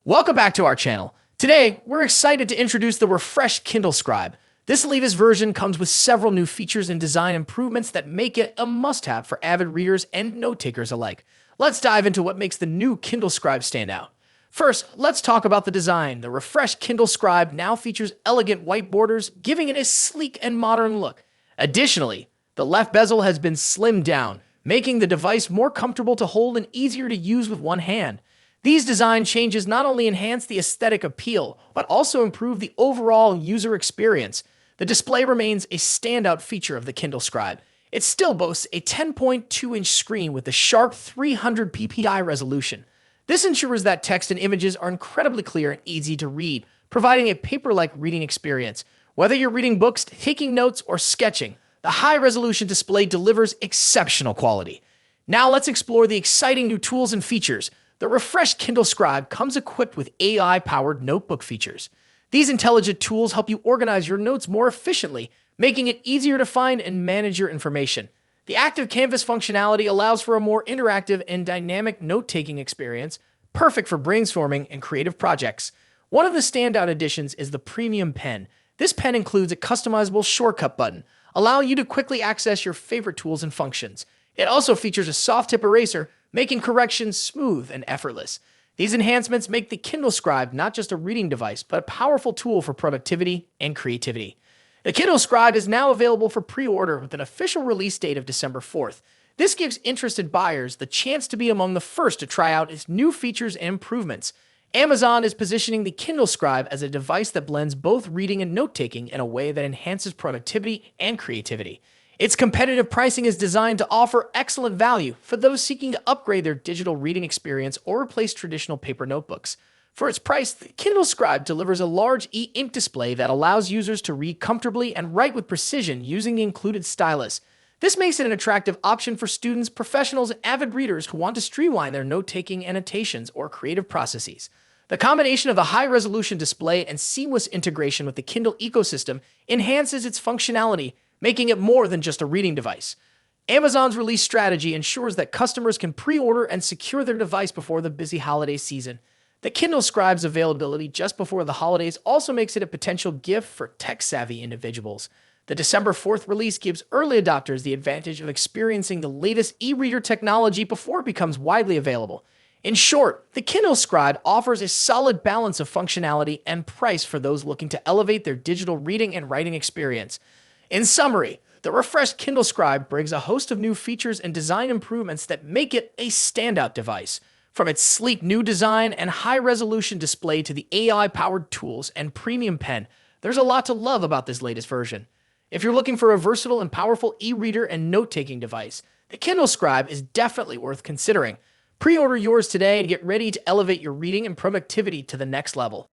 Welcome back to our channel. Today, we're excited to introduce the refreshed Kindle Scribe. This latest version comes with several new features and design improvements that make it a must-have for avid readers and note-takers alike. Let's dive into what makes the new Kindle Scribe stand out. First, let's talk about the design. The refreshed Kindle Scribe now features elegant white borders, giving it a sleek and modern look. Additionally, the left bezel has been slimmed down, making the device more comfortable to hold and easier to use with one hand. These design changes not only enhance the aesthetic appeal, but also improve the overall user experience. The display remains a standout feature of the Kindle Scribe. It still boasts a 10.2-inch screen with a sharp 300 ppi resolution. This ensures that text and images are incredibly clear and easy to read, providing a paper-like reading experience. Whether you're reading books, taking notes, or sketching, the high-resolution display delivers exceptional quality. Now let's explore the exciting new tools and features. The refreshed Kindle Scribe comes equipped with AI-powered notebook features. These intelligent tools help you organize your notes more efficiently, making it easier to find and manage your information. The active canvas functionality allows for a more interactive and dynamic note-taking experience, perfect for brainstorming and creative projects. One of the standout additions is the Premium Pen. This pen includes a customizable shortcut button, allowing you to quickly access your favorite tools and functions. It also features a soft-tip eraser, making corrections smooth and effortless. These enhancements make the Kindle Scribe not just a reading device, but a powerful tool for productivity and creativity. The Kindle Scribe is now available for pre-order with an official release date of December 4th. This gives interested buyers the chance to be among the first to try out its new features and improvements. Amazon is positioning the Kindle Scribe as a device that blends both reading and note-taking in a way that enhances productivity and creativity. Its competitive pricing is designed to offer excellent value for those seeking to upgrade their digital reading experience or replace traditional paper notebooks. For its price, the Kindle Scribe delivers a large e-ink display that allows users to read comfortably and write with precision using the included stylus. This makes it an attractive option for students, professionals, and avid readers who want to streamline their note-taking annotations or creative processes. The combination of the high-resolution display and seamless integration with the Kindle ecosystem enhances its functionality, making it more than just a reading device. Amazon's release strategy ensures that customers can pre-order and secure their device before the busy holiday season. The Kindle Scribe's availability just before the holidays also makes it a potential gift for tech-savvy individuals. The December 4th release gives early adopters the advantage of experiencing the latest e-reader technology before it becomes widely available. In short, the Kindle Scribe offers a solid balance of functionality and price for those looking to elevate their digital reading and writing experience. In summary, the refreshed Kindle Scribe brings a host of new features and design improvements that make it a standout device. From its sleek new design and high-resolution display to the AI-powered tools and premium pen, there's a lot to love about this latest version. If you're looking for a versatile and powerful e-reader and note-taking device, the Kindle Scribe is definitely worth considering. Pre-order yours today and get ready to elevate your reading and productivity to the next level.